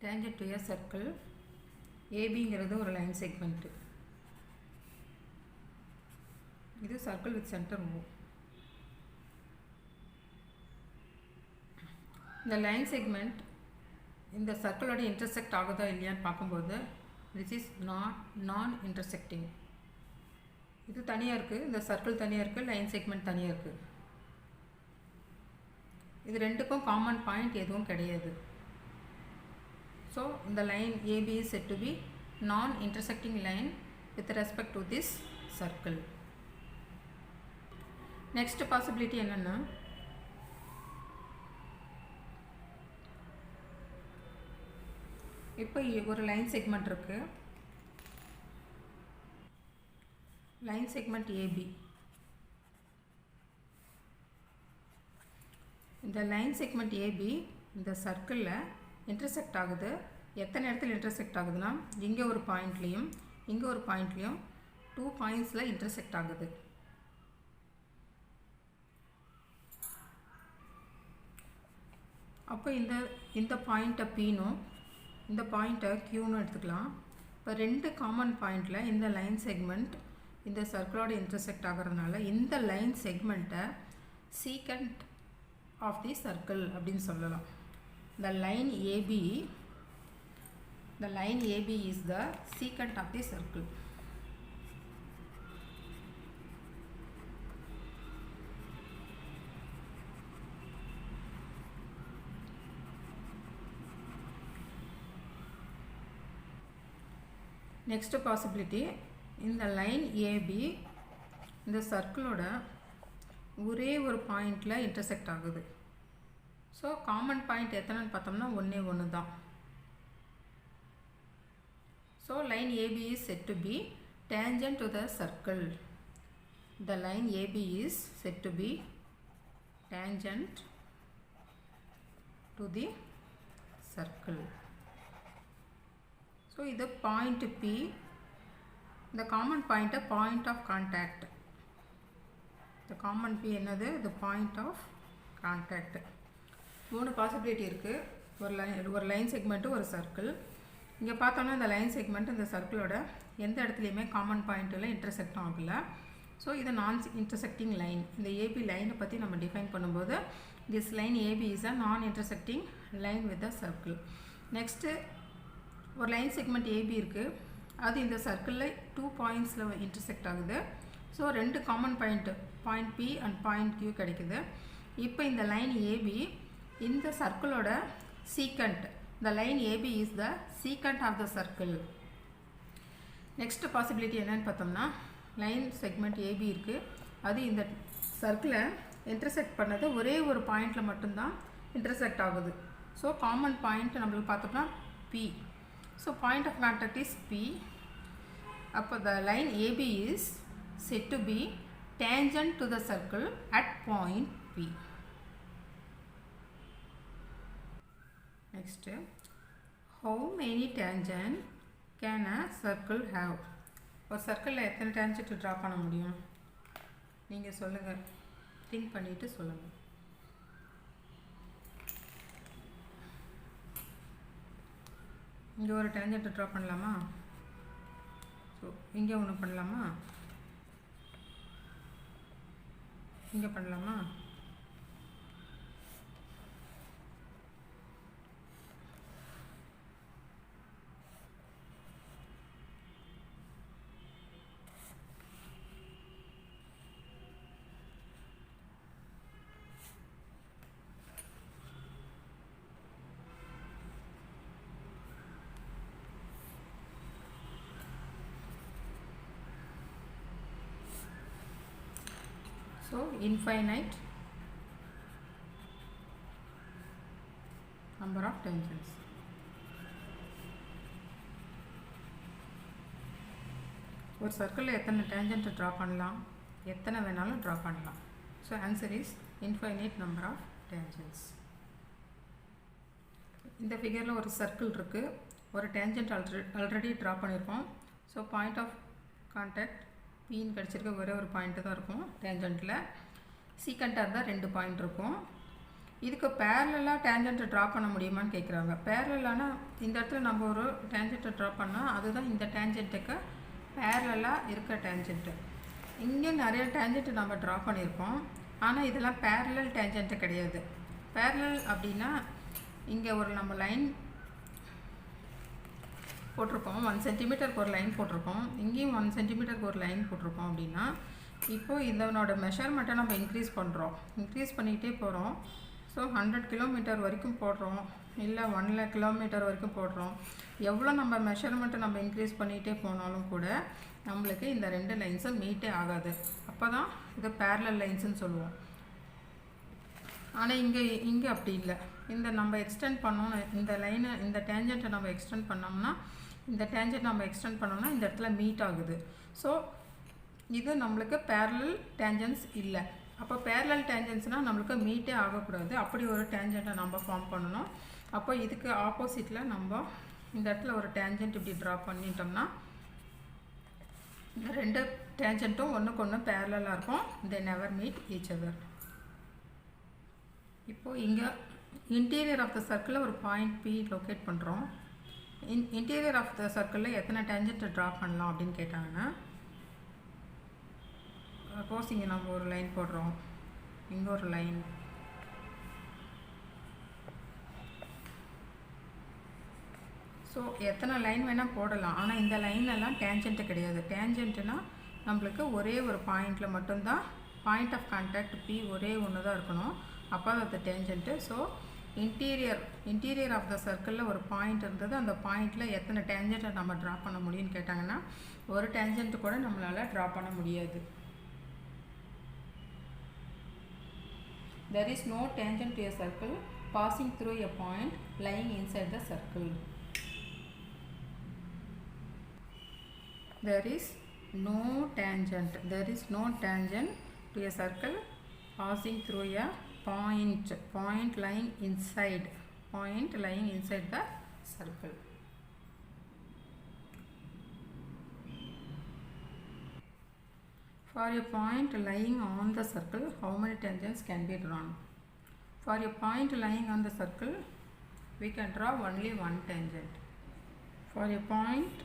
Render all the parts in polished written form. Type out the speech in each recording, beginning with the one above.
tangent to a circle ABங்கிறது ஒரு line segment. இது circle with center O. இந்த line segment இந்த சர்க்கிளோட இன்டர்செக்ட் ஆகுதா இல்லையான்னு பார்க்கும்போது this is non intersecting. இது தனியாக இருக்குது, இந்த சர்க்கிள் தனியாக இருக்குது, லைன் செக்மெண்ட் தனியாக இருக்குது. இது ரெண்டுக்கும் காமன் பாயிண்ட் எதுவும் கிடையாது. ஸோ இந்த line AB is said to be non-intersecting line with respect to this circle. Next possibility என்னன்னா, இப்போ ஒரு லைன் செக்மெண்ட் இருக்குது, லைன் செக்மெண்ட் AB. இந்த லைன் செக்மெண்ட் AB இந்த சர்க்கிளில் இன்டர்செக்ட் ஆகுது. எத்தனை இடத்துல இன்டர்செக்ட் ஆகுதுன்னா, இங்கே ஒரு பாயிண்ட்லேயும் இங்கே ஒரு பாயிண்ட்லேயும் 2 பாயிண்ட்ஸில் இன்டர்செக்ட் ஆகுது. அப்போ இந்த பாயிண்ட்டை Pனும் இந்த பாயிண்ட்டை Qன்னு எடுத்துக்கலாம். இப்போ ரெண்டு காமன் பாயிண்டில் இந்த லைன் செக்மெண்ட் இந்த சர்க்கிளோட இன்டர்செக்ட் ஆகிறதுனால இந்த லைன் செக்மெண்ட்டை சீக்கண்ட் ஆஃப் தி சர்க்கிள் அப்படின்னு சொல்லலாம். The line AB is the secant of the circle. Next possibility, in the line AB இந்த சர்க்கிளோட ஒரே ஒரு பாயிண்டில் இன்டர்செக்ட் ஆகுது. ஸோ காமன் பாயிண்ட் எத்தனைன்னு பார்த்தோம்னா ஒன்று தான். So line AB is said to be tangent to the circle. The line AB is said to be tangent to the circle. So இது point P. இந்த காமன் பாயிண்ட்டை பாயிண்ட் ஆஃப் கான்டாக்ட். இந்த common P என்னது? இது point of contact. 3 possibility இருக்குது. ஒரு line segment ஒரு circle. இங்கே பார்த்தோன்னா இந்த லைன் செக்மெண்ட் இந்த சர்க்கிளோட எந்த இடத்துலையுமே காமன் பாயிண்ட்டில் இன்டர்செக்ட் ஆகலை. ஸோ இது நான் இன்டர்செக்டிங் லைன். இந்த AB லைனை பற்றி நம்ம டிஃபைன் பண்ணும்போது this line AB is a non intersecting line with a circle. Next ஒரு லைன் செக்மெண்ட் AB இருக்குது, அது இந்த சர்க்கிளில் 2 பாயிண்ட்ஸில் இன்டர்செக்ட் ஆகுது. ஸோ ரெண்டு common point P and point Q கிடைக்குது. இப்போ இந்த லைன் AB இந்த சர்க்கிளோட secant. The line AB is the secant of the circle. Next possibility என்னன்னு பார்த்தோம்னா, லைன் செக்மெண்ட் AB இருக்குது, அது இந்த சர்க்கிளை இன்டர்செக்ட் பண்ணது ஒரே ஒரு பாயிண்டில் மட்டும்தான் இன்டர்செக்ட் ஆகுது. ஸோ காமன் பாயிண்ட் நம்மளுக்கு பார்த்தோம்னா P. So point of contact is P. அப்போ the line AB is said to be tangent to the circle at point P. Next, how many tangent can a circle have? ஒரு சர்க்கிளில் எத்தனை tangent draw பண்ண முடியும்? நீங்கள் சொல்லுங்கள், think பண்ணிவிட்டு சொல்லுங்கள். இங்கே ஒரு டேஞ்சன்ட் ட்ரா பண்ணலாமா? ஸோ இங்கே ஒன்று பண்ணலாமா? இங்கே பண்ணலாமா? So infinite number of tangents. ஒரு சர்க்கிளில் எத்தனை டேஞ்சன்ட் ட்ரா பண்ணலாம்? எத்தனை வேணாலும் ட்ரா பண்ணலாம். So answer is infinite number of tangents. இந்த ஃபிகரில் ஒரு சர்க்கிள் இருக்குது, ஒரு டேஞ்சன்ட் ஆல்ரெடி ட்ரா பண்ணியிருக்கோம். ஸோ பாயிண்ட் ஆஃப் கான்டாக்ட் Pன்னு கிடச்சிருக்க ஒரே ஒரு பாயிண்ட்டு தான் இருக்கும் டேஞ்சன்ட்டில். சீக்கண்டாக இருந்தால் 2 பாயிண்ட் இருக்கும். இதுக்கு பேரலாக டேஞ்சண்ட்டை ட்ரா பண்ண முடியுமான்னு கேட்குறாங்க. பேரலானா இந்த இடத்துல நம்ம ஒரு டேஞ்சண்ட்டை ட்ரா பண்ணால் அதுதான் இந்த டேஞ்சண்ட்டுக்கு பேரலாக இருக்க டேஞ்சண்ட்டு. இங்கே நிறைய டேஞ்சண்ட்டு நம்ம ட்ரா பண்ணியிருக்கோம், ஆனால் இதெல்லாம் பேரலல் டேஞ்சண்ட்டு கிடையாது. பேரலல் அப்படின்னா இங்கே ஒரு நம்ம லைன் போட்டிருக்கோம், 1 சென்டிமீட்டருக்கு ஒரு லைன் போட்டிருக்கோம், இங்கேயும் 1 சென்டிமீட்டருக்கு ஒரு லைன் போட்டிருக்கோம். அப்படின்னா இப்போது இதனோட மெஷர்மெண்ட்டை நம்ம இன்க்ரீஸ் பண்ணிக்கிட்டே போகிறோம். ஸோ 100 கிலோமீட்டர் வரைக்கும் போடுறோம், இல்லை 1 lakh கிலோமீட்டர் வரைக்கும் போடுறோம். எவ்வளோ நம்ம மெஷர்மெண்ட்டை நம்ம இன்க்ரீஸ் பண்ணிகிட்டே போனாலும் கூட நம்மளுக்கு இந்த 2 லைன்ஸும் மீட்டே ஆகாது. அப்போ தான் இது பேரலல் லைன்ஸுன்னு சொல்லுவோம். ஆனால் இங்கே அப்படி இல்லை. இந்த நம்ம எக்ஸ்டெண்ட் பண்ணோன்னு இந்த லைனை, இந்த டேஞ்சண்ட்டை நம்ம எக்ஸ்டெண்ட் பண்ணோம்னா, இந்த டேஞ்சண்ட் நம்ம எக்ஸ்டெண்ட் பண்ணோம்னா இந்த இடத்துல மீட் ஆகுது. ஸோ இது நம்மளுக்கு பேரலல் டேஞ்சன்ஸ் இல்லை. அப்போ பேரலல் டேஞ்சன்ஸ்னால் நம்மளுக்கு மீட்டே ஆகக்கூடாது. அப்படி ஒரு டேஞ்சண்ட்டை நம்ம ஃபார்ம் பண்ணணும். அப்போ இதுக்கு ஆப்போசிட்டில் நம்ம இந்த இடத்துல ஒரு டேஞ்சண்ட் இப்படி ட்ரா பண்ணிட்டோம்னா இந்த 2 டேஞ்சண்ட்டும் ஒன்றுக்கு ஒன்று பேரலாக இருக்கும். they never meet each other. இப்போது இங்கே இன்டீரியர் ஆஃப் த சர்க்கிளில் ஒரு பாயிண்ட் P லொக்கேட் பண்ணுறோம். இன்டீரியர் ஆஃப் த சர்க்கிளில் எத்தனை டேஞ்சண்ட்டை ட்ரா பண்ணலாம் அப்படின்னு கேட்டாங்கன்னா, சப்போஸ் இங்கே நம்ம ஒரு லைன் போடுறோம், இங்கே ஒரு லைன், ஸோ எத்தனை லைன் வேணால் போடலாம். ஆனால் இந்த லைனெல்லாம் டேஞ்சண்ட்டு கிடையாது. டேஞ்சண்ட்டுனா நம்மளுக்கு ஒரே ஒரு பாயிண்டில் மட்டும்தான் பாயிண்ட் ஆஃப் கான்டாக்ட் P ஒரே ஒன்று தான் இருக்கணும். அப்போ அது tangent. So interior of the சர்க்கிளில் ஒரு பாயிண்ட் இருந்தது, அந்த பாயிண்டில் எத்தனை டேஞ்சண்ட்டை நம்ம ட்ரா பண்ண முடியும்னு கேட்டாங்கன்னா ஒரு டேஞ்சண்ட்டு கூட நம்மளால் ட்ரா பண்ண முடியாது. There is no tangent to a circle passing through a point lying inside the circle. There is no tangent to a circle passing through a point lying inside the circle. For a point lying on the circle, how many tangents can be drawn? For a point lying on the circle, we can draw only one tangent. For a point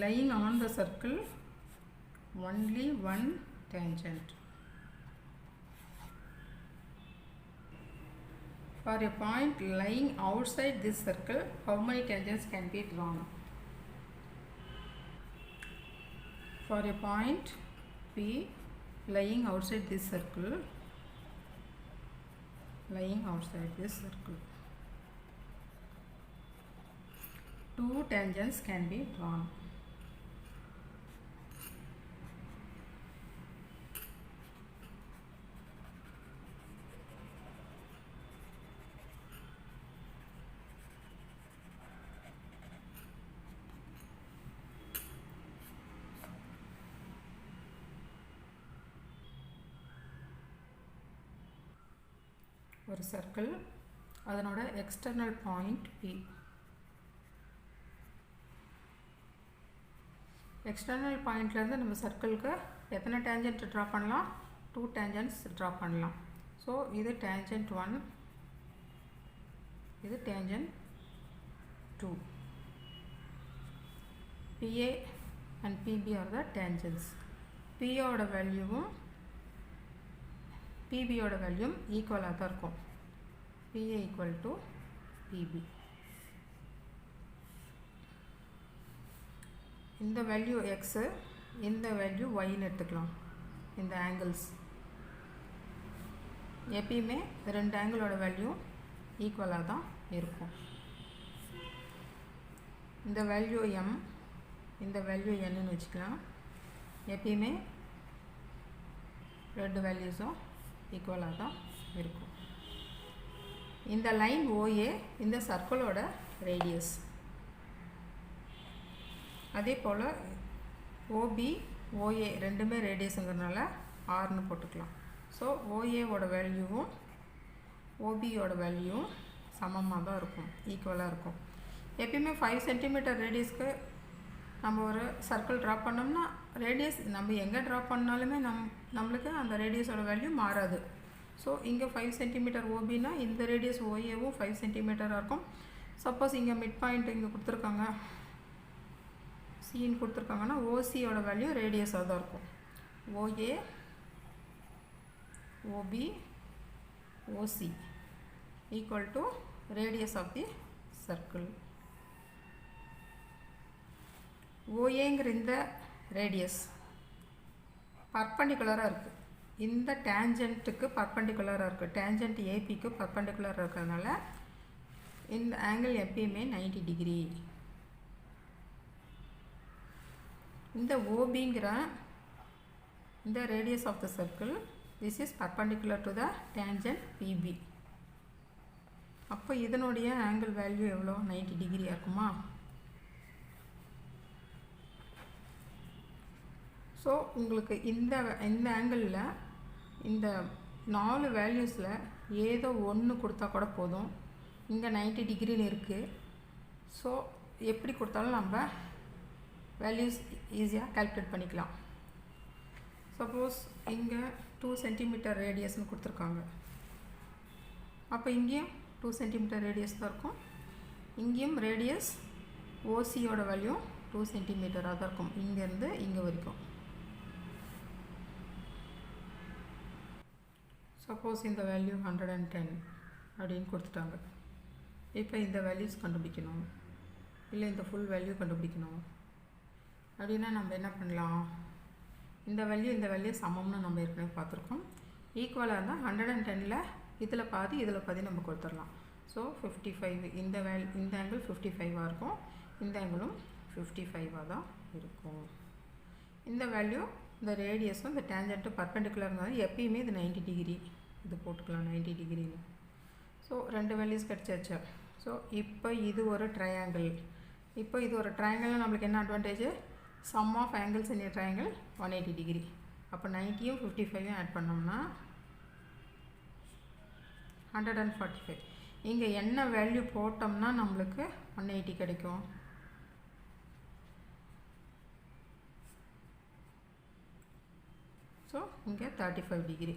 lying on the circle, only one tangent. For a point lying outside this circle, how many tangents can be drawn? For a point P lying outside this circle, two tangents can be drawn. ஒரு circle, அதனோட external point P. External பாயிண்ட்லேருந்து நம்ம சர்க்கிளுக்கு எத்தனை tangent draw பண்ணலாம்? 2 டேஞ்சன்ட்ஸ் draw பண்ணலாம். So இது tangent 1, இது tangent 2. PA and PB are the tangents. POட வேல்யூவும் PBயோட வேல்யூம் ஈக்குவலாக தான் இருக்கும். PA equal to PB. இந்த வேல்யூ எக்ஸு, இந்த வேல்யூ ஒய்ன்னு எடுத்துக்கலாம். இந்த ஆங்கிள்ஸ் எப்பயுமே 2 ஆங்கிளோட வேல்யூ ஈக்குவலாக தான் இருக்கும். இந்த வேல்யூ M, இந்த வேல்யூ Nன்னு வச்சுக்கலாம். எப்பயுமே 2 வேல்யூஸும் ஈக்குவலாக தான் இருக்கும். இந்த லைன் OA இந்த சர்க்கிளோட ரேடியஸ். அதே போல் OB OA ரெண்டுமே ரேடியஸுங்கிறதுனால Rன்னு போட்டுக்கலாம். ஸோ OAவோட வேல்யூவும் OBயோட வேல்யூவும் சமமாக தான் இருக்கும், ஈக்குவலாக இருக்கும். எப்பயுமே 5 சென்டிமீட்டர் ரேடியஸ்க்கு நம்ம ஒரு சர்க்கிள் ட்ரா பண்ணோம்னா ரேடியஸ் நம்ம எங்கே ட்ரா பண்ணாலுமே நம்மளுக்கு அந்த ரேடியஸோட வேல்யூ மாறாது. ஸோ இங்கே 5 சென்டிமீட்டர் ஓபினா இந்த ரேடியஸ் ஓஏவும் 5 சென்டிமீட்டராக இருக்கும். சப்போஸ் இங்கே மிட் பாயிண்ட் இங்கே கொடுத்துருக்காங்க, சின்னு கொடுத்துருக்காங்கன்னா ஓசியோட வேல்யூ ரேடியஸாக தான் இருக்கும். OA OB OC equal to radius of the circle. ஓஏங்கிற இந்த ரேடியஸ் பர்பண்டிகுலராக இருக்குது, இந்த டேஞ்சண்ட்டுக்கு பர்பண்டிகுலராக இருக்குது, டேஞ்சண்ட் ஏபிக்கு பர்பண்டிகுலராக இருக்கிறதுனால இந்த ஆங்கிள் எப்பயுமே 90 டிகிரி. இந்த ஓபிங்கிற இந்த radius of the circle this is perpendicular to the tangent PB. அப்போ இதனுடைய ஆங்கிள் வேல்யூ எவ்வளோ? 90 டிகிரியாக இருக்குமா? ஸோ உங்களுக்கு இந்த ஆங்கிளில் இந்த 4 வேல்யூஸில் ஏதோ ஒன்று கொடுத்தா கூட போதும். இங்கே 90 டிகிரின்னு இருக்குது. ஸோ எப்படி கொடுத்தாலும் நம்ம வேல்யூஸ் ஈஸியாக கால்குலேட் பண்ணிக்கலாம். சப்போஸ் இங்கே 2 சென்டிமீட்டர் ரேடியஸ்னு கொடுத்துருக்காங்க, அப்போ இங்கேயும் 2 சென்டிமீட்டர் ரேடியஸ் தான் இருக்கும். இங்கேயும் ரேடியஸ் ஓசியோட வேல்யூ 2 சென்டிமீட்டராக தான் இருக்கும், இங்கேருந்து இங்கே வரைக்கும். சப்போஸ் இந்த வேல்யூ 110 அப்படின்னு கொடுத்துட்டாங்க. இப்போ இந்த வேல்யூஸ் கண்டுபிடிக்கணும், இல்லை இந்த ஃபுல் வேல்யூ கண்டுபிடிக்கணும் அப்படின்னா நம்ம என்ன பண்ணலாம்? இந்த வேல்யூ சமம்னு நம்ம ஏற்கனவே பார்த்துருக்கோம். ஈக்குவலாக இருந்தால் 110ல் இதில் பாதி இதில் பாதி நம்ம கொடுத்துடலாம். ஸோ 55 இந்த ஆங்கிள் 55ஆக இருக்கும், இந்த ஆங்கிளும் 55ஆக தான் இருக்கும். இந்த வேல்யூ இந்த ரேடியஸும் இந்த டேஞ்சண்ட்டும் பர்பெண்டிகுலர்னால எப்பயுமே இது 90 டிகிரி, இது போட்டுக்கலாம் 90 டிகிரின்னு. ஸோ 2 வேல்யூஸ் கிடச்சாச்சு. ஸோ இப்போ இது ஒரு ட்ரையாங்கிள். இப்போ இது ஒரு ட்ரையாங்கிள் நம்மளுக்கு என்ன advantage? Sum of angles in a triangle 180 degree. அப்போ 90யும் 55யும் ஆட் பண்ணோம்னா 145. இங்கே என்ன வேல்யூ போட்டோம்னா நம்மளுக்கு 180 கிடைக்கும்? ஸோ இங்கே 35 டிகிரி.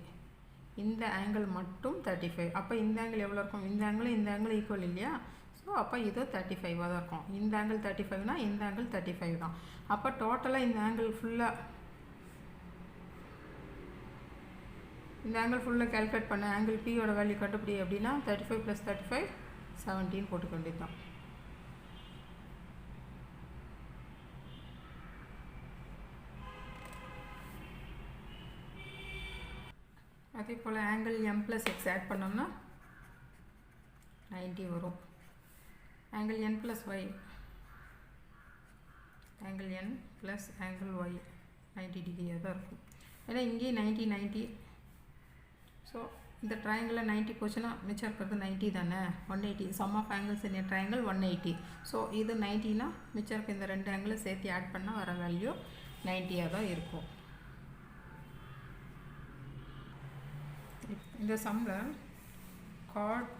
இந்த ஆங்கிள் மட்டும் 35. அப்போ இந்த ஆங்கிள் எவ்வளோ இருக்கும்? இந்த ஆங்கிள் ஈக்குவல் இல்லையா? ஸோ அப்போ இது 35ஆக தான் இருக்கும். இந்த ஆங்கிள் 35னா இந்த ஆங்கிள் 35 தான். அப்போ டோட்டலாக இந்த ஆங்கிள் ஃபுல்லாக கால்குலேட் பண்ண ஆங்கிள் பியோட வேல்யூ கண்டுபிடி அப்படின்னா 35 + 35 17 போட்டுக்க வேண்டியது தான். அதே போல் ஆங்கிள் m + x ஆட் பண்ணோம்னா 90 வரும். Angle n + y, angle n + angle y 90 டிகிரியாக தான் இருக்கும். ஏன்னா இங்கே 90. ஸோ இந்த ட்ரையாங்கிளில் 90 போச்சுன்னா மிச்சம் இருக்கிறது 90 தானே, 180. Sum of angles in a triangle 180. So இது 90னா மிச்சம் இருக்க இந்த 2 ஆங்கிளும் சேர்த்து ஆட் பண்ணால் வர வேல்யூ 90ஆக தான் இருக்கும். இந்த சம்மில் கார்ட்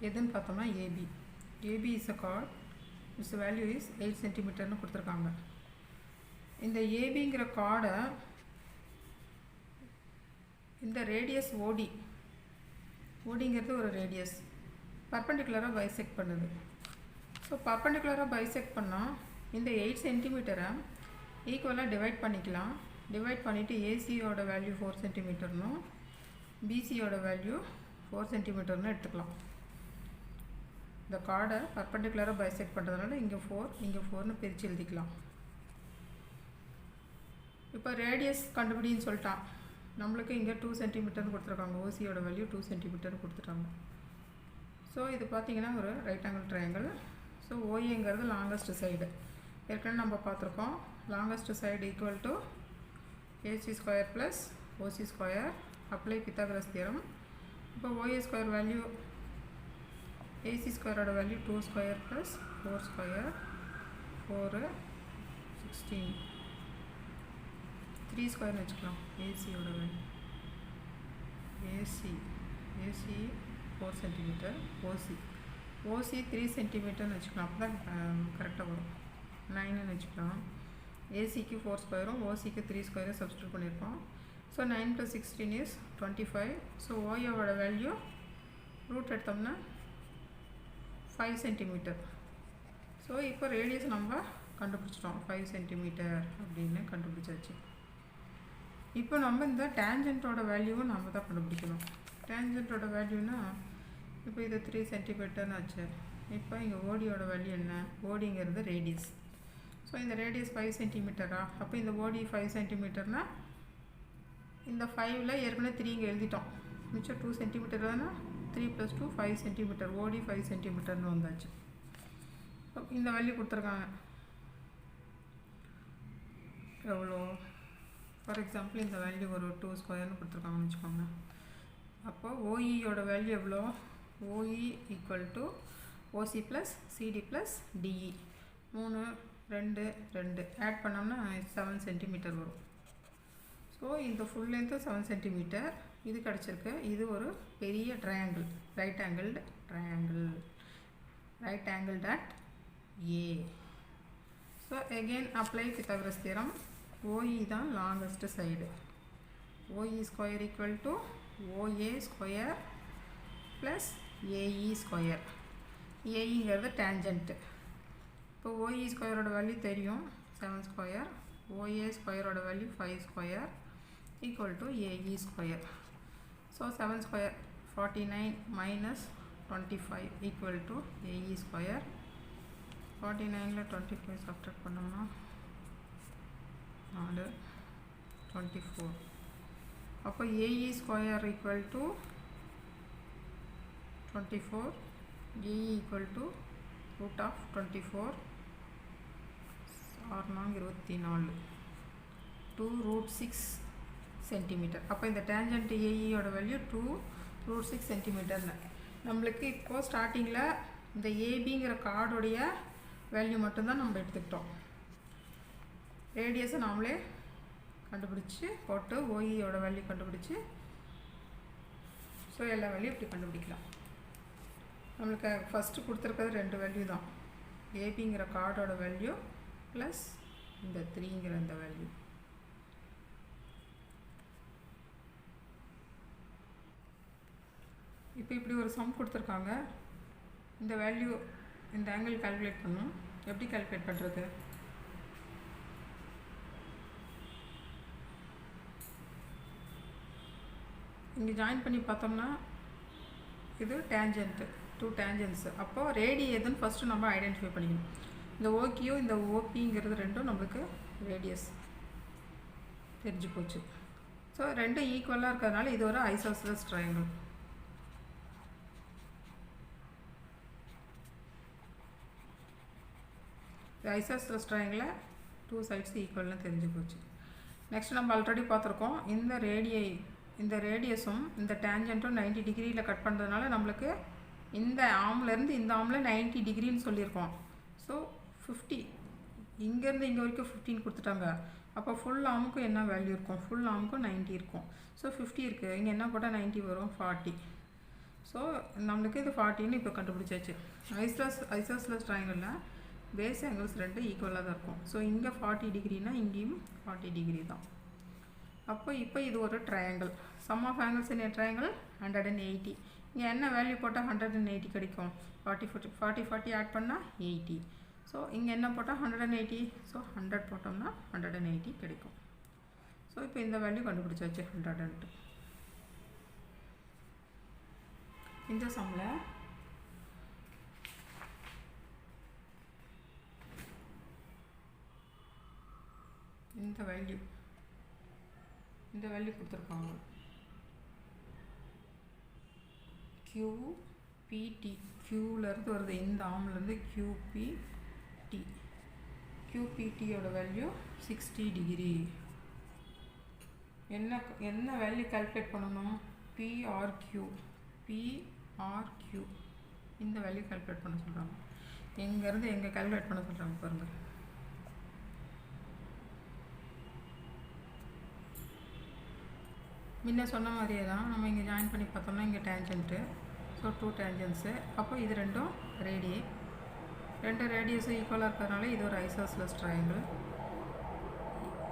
எதுன்னு பார்த்தோம்னா AB is a chord, it's value is 8 சென்டிமீட்டர்னு கொடுத்துருக்காங்க. இந்த ஏபிங்கிற கார்டை இந்த ரேடியஸ் ஓடிங்கிறது ஒரு ரேடியஸ் பர்பெண்டிகுலராக பைசெக்ட் பண்ணுது. ஸோ பர்பெண்டிகுலராக பைசெக்ட் பண்ணால் இந்த 8 சென்டிமீட்டரை ஈக்குவலாக டிவைட் பண்ணிக்கலாம். டிவைட் பண்ணிவிட்டு ஏசியோட வேல்யூ 4 சென்டிமீட்டர்னும் பிசியோட வேல்யூ 4 சென்டிமீட்டர்னு எடுத்துக்கலாம். இந்த கார்டை பர்பெண்டிகுலராக பைசெக்ட் பண்ணுறதுனால இங்கே 4ன்னு பிரித்து எழுதிக்கலாம். இப்போ ரேடியஸ் கண்டுபிடின்னு சொல்லிட்டான். நம்மளுக்கு இங்கே 2 சென்டிமீட்டர்னு கொடுத்துருக்காங்க, ஓசியோட வேல்யூ 2 சென்டிமீட்டர்னு கொடுத்துட்டாங்க. ஸோ இது பார்த்திங்கன்னா ஒரு ரைட் ஆங்கிள் ட்ரையாங்கிள். ஸோ ஓஏங்கிறது லாங்கஸ்ட் சைடு, ஏற்கனவே நம்ம பார்த்துருக்கோம். Longest side equal to AC² + OC². Apply Pythagoras theorem. இப்போ OA² வேல்யூ AC² வேல்யூ 2² + 4² 4 16 3² வச்சுக்கலாம். ஏசியோட வேல்யூ ஏசி 4 சென்டிமீட்டர், ஓசி 3 சென்டிமீட்டர்னு வச்சுக்கலாம். அப்போ தான் கரெக்டாக வரும். 9ன்னு வச்சுக்கலாம். ஏசிக்கு 4², ஓசிக்கு 3² சப்ஸ்டியூட் பண்ணியிருக்கோம். So 9 + 16 is 25. ஸோ ஓயோட வேல்யூ ரூட் எடுத்தோம்னா 5 சென்டிமீட்டர். ஸோ இப்போ ரேடியஸ் நம்ம கண்டுபிடிச்சிட்டோம், 5 சென்டிமீட்டர் அப்படின்னு கண்டுபிடிச்சாச்சு. இப்போ நம்ம இந்த டேஞ்சன்ட்டோட வேல்யூவும் நம்ம தான் கண்டுபிடிக்கணும். டேஞ்சன்ட்டோட வேல்யூனா இப்போ இது 3 சென்டிமீட்டர்னு ஆச்சு. இப்போ இங்கே ஓடியோட வேல்யூ என்ன? ஓடிங்கிறது ரேடியஸ். ஸோ இந்த ரேடியஸ் 5 சென்டிமீட்டரா? அப்போ இந்த ஓடி 5 சென்டிமீட்டர்னால் இந்த 5ல் ஏற்கனவே 3 இங்கே எழுதிட்டோம், மிச்சம் 2 சென்டிமீட்டர் தானே. 3 + 2 5 சென்டிமீட்டர், ஓடி 5 சென்டிமீட்டர்னு வந்தாச்சு. இந்த வேல்யூ கொடுத்துருக்காங்க எவ்வளோ? ஃபார் எக்ஸாம்பிள் இந்த வேல்யூ ஒரு 2 ஸ்கொயர்னு கொடுத்துருக்காங்கன்னு வச்சுக்கோங்க. அப்போ ஓஇயோட வேல்யூ எவ்வளோ? OE = OC + CD + DE 3 2 2 add பண்ணோம்னா 7 சென்டிமீட்டர் வரும். ஸோ இந்த ஃபுல் லென்த்து 7 சென்டிமீட்டர் இது கிடச்சிருக்கு. இது ஒரு பெரிய triangle, right angled triangle, right angled at A. So again apply Pythagoras theorem. OE தான் longest side. OE square = OA square plus AE square. ஏஇங்கிறது டேஞ்சன்ட்டு. இப்போ OE ஸ்கொயரோட வேல்யூ தெரியும், 7 ஸ்கொயர். OA ஸ்கொயரோட வேல்யூ 5 square = AE square. So 7 square 49 - 25 = AE square. 49ல் 25 சப்ட்ராக்ட் பண்ணோம்னா 4 24. அப்போ AE ஸ்கொயர் = 24, AE = √24, 6×4 = 2√6 சென்டிமீட்டர். அப்போ இந்த டேஞ்சன்ட் ஏஇயோட வேல்யூ 2√6 சென்டிமீட்டர்னு நம்மளுக்கு இப்போது ஸ்டார்டிங்கில் இந்த ஏபிங்கிற கார்டுடைய வேல்யூ மட்டும்தான் நம்ம எடுத்துக்கிட்டோம். ரேடியஸை நாமளே கண்டுபிடிச்சி போட்டு ஓஇயோட வேல்யூ கண்டுபிடிச்சி, ஸோ எல்லா வேல்யூ இப்படி கண்டுபிடிக்கலாம். நம்மளுக்கு ஃபஸ்ட்டு கொடுத்துருக்கிறது 2 வேல்யூ தான், ஏபிங்கிற கார்டோட வேல்யூ ப்ளஸ் இந்த 3ங்கிற இந்த வேல்யூ. இப்போ இப்படி ஒரு சம் கொடுத்துருக்காங்க. இந்த வேல்யூ, இந்த ஆங்கிள் கால்குலேட் பண்ணணும். எப்படி கால்குலேட் பண்ணுறது? இங்கே ஜாயின் பண்ணி பார்த்தோம்னா இது டேஞ்சன்ட்டு, 2 டேஞ்சன்ஸு. அப்போது ரேடி எதுன்னு ஃபஸ்ட்டு நம்ம ஐடென்டிஃபை பண்ணிக்கணும். இந்த ஓகியோ இந்த ஓபிங்கிறது ரெண்டும் நம்மளுக்கு ரேடியஸ் தெரிஞ்சு போச்சு. ஸோ ரெண்டும் ஈக்குவலாக இருக்கிறதுனால இது ஒரு ஐசோஸ்லஸ் ட்ரையாங்கிள். ஐசோஸ்லஸ் ட்ரையாங்கிளில் 2 சைட்ஸ் ஈக்குவல்னு தெரிஞ்சு போச்சு. நெக்ஸ்ட் நம்ம ஆல்ரெடி பார்த்துருக்கோம், இந்த ரேடியஸும் இந்த டேஞ்சன்ட்டும் 90 டிகிரியில் கட் பண்ணுறதுனால நம்மளுக்கு இந்த ஆம்லேருந்து இந்த ஆமில் 90 டிகிரின்னு சொல்லியிருக்கோம். ஸோ 50, இங்கேருந்து இங்கே வரைக்கும் 15 கொடுத்துட்டாங்க. அப்போ ஃபுல் ஆமுக்கும் என்ன வேல்யூ இருக்கும்? ஃபுல் ஆமுக்கும் 90 இருக்கும். ஸோ 50 இருக்குது, இங்கே என்ன போட்டால் 90 வரும்? 40. ஸோ நம்மளுக்கு இது 40ன்னு இப்போ கண்டுபிடிச்சாச்சு. ஐசோஸ்லஸ் ட்ரையாங்கிளில் பேஸ் ஆங்கிள்ஸ் 2 ஈக்குவலாக தான் இருக்கும். ஸோ இங்கே 40 டிகிரினா இங்கேயும் 40 டிகிரி தான். அப்போ இப்போ இது ஒரு triangle. Sum of angles in triangle 180. இங்கே என்ன வேல்யூ போட்டால் 180 கிடைக்கும்? 40 ஆட் பண்ணால் 80. ஸோ இங்கே என்ன போட்டால் 180. ஸோ 100 போட்டோம்னா 180 கிடைக்கும். ஸோ இப்போ இந்த வேல்யூ கண்டுபிடிச்சாச்சு 100. இந்த சம்மில் இந்த வேல்யூ கொடுத்துருக்காங்க. QPT, Qலேருந்து வருது, இந்த ஆம்லேருந்து QPT. QPTயோட வேல்யூ 60 டிகிரி. என்ன வேல்யூ கால்குலேட் பண்ணணும்? PRQ இந்த வேல்யூ கால்குலேட் பண்ண சொல்கிறாங்க. எங்கேருந்து எங்கே கால்குலேட் பண்ண சொல்கிறாங்க பாருங்கள். முன்ன சொன்ன மாதிரியே தான் நம்ம இங்கே ஜாயின் பண்ணி பார்த்தோம்னா இங்கே டேஞ்சன்ட்டு. ஸோ 2 டேஞ்சன்ஸு. அப்போ இது ரெண்டும் ரேடியை, 2 ரேடியஸும் ஈக்குவலாக இருக்கிறதுனால இது ஒரு ஐசோஸ்லஸ் ட்ரையாங்கிள்.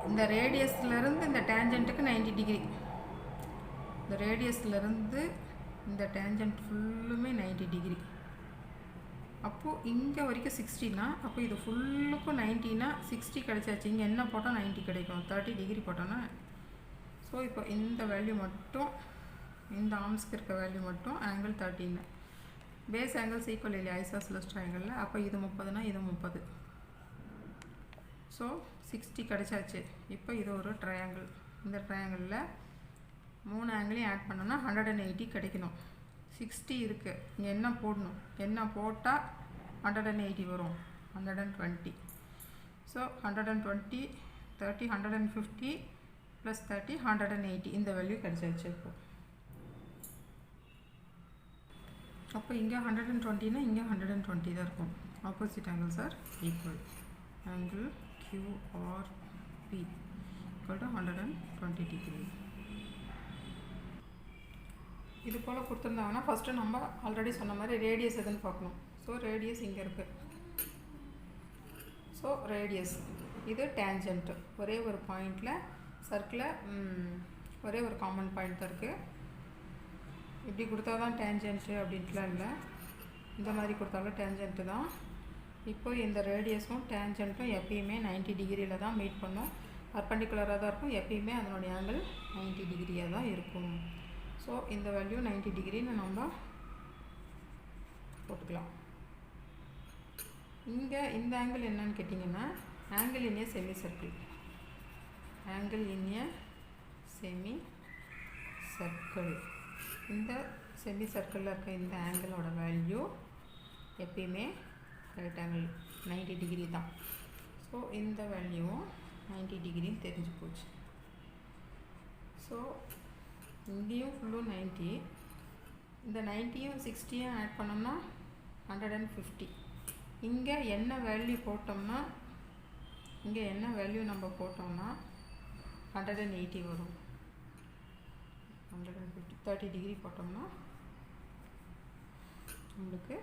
இந்த ரேடியஸ்லேருந்து இந்த டேஞ்சண்ட்டுக்கு 90 டிகிரி. இந்த ரேடியஸ்லேருந்து இந்த டேஞ்சண்ட் ஃபுல்லுமே 90 டிகிரி. அப்போது இங்கே வரைக்கும் 60னா அப்போ இது ஃபுல்லுக்கும் 90னா 60 கிடைச்சாச்சு. இங்கே என்ன போட்டால் 90 கிடைக்கும்? 30 டிகிரி போட்டோன்னா. ஸோ இப்போ இந்த வேல்யூ மட்டும், இந்த ஆர்ம்ஸ்க்கு இருக்க வேல்யூ மட்டும் ஆங்கிள் 13. பேஸ் ஆங்கிள்ஸ் ஈக்குவல் இல்லையா ஐசோஸ்லஸ் ட்ரையாங்கிளில்? அப்போ இது 30னா இது 30. ஸோ 60 கிடைச்சாச்சு. இப்போ இது ஒரு ட்ரையாங்கிள். இந்த ட்ரையாங்கிளில் 3 ஆங்கிளையும் ஆட் பண்ணோன்னா 180 கிடைக்கணும். 60 இருக்குது, இங்கே என்ன போடணும்? என்ன போட்டால் 180 வரும்? 120. ஸோ 120 30 150 + 30 180. இந்த வேல்யூ கிடைச்சாச்சு. அப்போ இங்கே 120னா இங்கே 120 தான் இருக்கும். Opposite angles R equal. Angle QRP = 120 degree. இது போல் கொடுத்துருந்தாங்கன்னா ஃபஸ்ட்டு நம்ம ஆல்ரெடி சொன்ன மாதிரி ரேடியஸ் எதுன்னு பார்க்கணும். ஸோ ரேடியஸ் இங்கே இருக்குது. ஸோ ரேடியஸ் இது டேஞ்சன்ட்டு. ஒரே ஒரு பாயிண்டில் சர்க்கிளில் ஒரே ஒரு காமன் பாயிண்ட் தான் இருக்குது. இப்படி கொடுத்தா தான் டேஞ்சன்ட்டு அப்படின்ட்டுலாம் இல்லை, இந்த மாதிரி கொடுத்தாலும் டேஞ்சன்ட்டு தான். இப்போ இந்த ரேடியஸும் டேஞ்சன்ட்டும் எப்பயுமே 90 டிகிரியில் தான் மீட் பண்ணும். பர்பண்டிகுலராக தான் இருக்கும். எப்பயுமே அதனுடைய ஆங்கிள் 90 டிகிரியாக தான் இருக்கும். ஸோ இந்த வேல்யூ 90 டிகிரின்னு நம்ம போட்டுக்கலாம். இங்கே இந்த ஆங்கிள் என்னன்னு கேட்டிங்கன்னா ஆங்கிள் இன் ஏ செமி சர்க்கிள். ஆங்கிள் இன் ஏ செமி சர்க்கிள். இந்த செமி சர்க்கிளில் இருக்க இந்த ஆங்கிளோட வேல்யூ எப்பயுமே ரைட் ஆங்கிள் 90 டிகிரி தான். ஸோ இந்த வேல்யூவும் 90 டிகிரின்னு தெரிஞ்சு போச்சு. ஸோ இங்கேயும் ஃபுல்லும் 90, இந்த 90யும் 60யும் ஆட் பண்ணோம்னா 150. இங்கே என்ன வேல்யூ போட்டோம்னா, இங்கே என்ன வேல்யூ நம்ம போட்டோம்னா 180 வரும். 150 30 டிகிரி போட்டோம்னா நம்மளுக்கு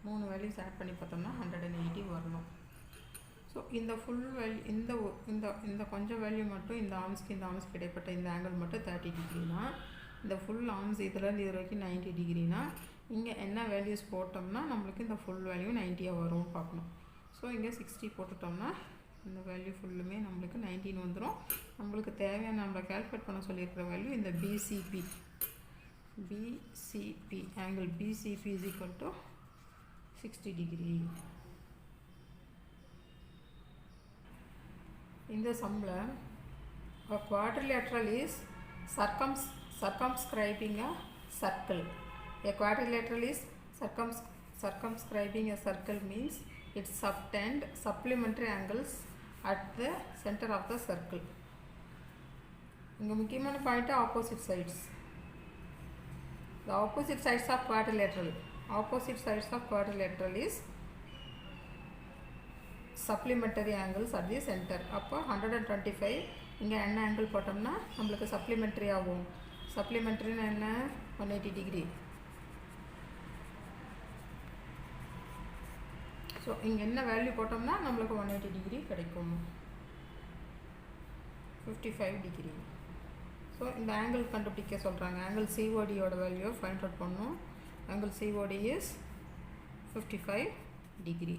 3 வேல்யூஸ் ஆட் பண்ணி பார்த்தோம்னா 180 வரணும். ஸோ இந்த ஃபுல் வேல்யூ இந்த கொஞ்சம் வேல்யூ மட்டும் இந்த ஆர்ம்ஸ்க்கு இந்த ஆர்ம்ஸ்க்கு இடைப்பட்ட இந்த ஆங்கிள் மட்டும் 30 டிகிரினா, இந்த ஃபுல் ஆர்ம்ஸ் இதுலேருந்து இது வரைக்கும் 90 டிகிரினா, இங்கே என்ன வேல்யூஸ் போட்டோம்னா நம்மளுக்கு இந்த ஃபுல் வேல்யூ 90 வரும்னு பார்க்கணும். ஸோ இங்கே 60 போட்டுட்டோம்னா இந்த வேல்யூ ஃபுல்லுமே நம்மளுக்கு 19 வந்துடும். நம்மளுக்கு தேவையான நம்மளை கால்குலேட் பண்ண சொல்லியிருக்கிற வேல்யூ இந்த BCP ஆங்கிள் BCP = 60 டிகிரி. இந்த சம்மில் a quadrilateral is circumscribing a circle. A quadrilateral is circumscribing a circle means it subtend supplementary angles at the center of the circle. இங்கே முக்கியமான point opposite sides. The opposite sides of quadrilateral is supplementary angles at the center. அப்போ 125 இங்கே என்ன angle போட்டோம்னா நம்மளுக்கு supplementary ஆகும். சப்ளிமெண்ட்ரின்னு என்ன? 180 degree. So இங்கே என்ன வேல்யூ போட்டோம்னா நம்மளுக்கு 180 டிகிரி கிடைக்கும். 55 டிகிரி. ஸோ இந்த ஆங்கிள் கண்டுபிடிக்க சொல்கிறாங்க. ஆங்கிள் CODயோட வேல்யூ ஃபைண்ட் அவுட் பண்ணணும். Angle COD is 55 degree.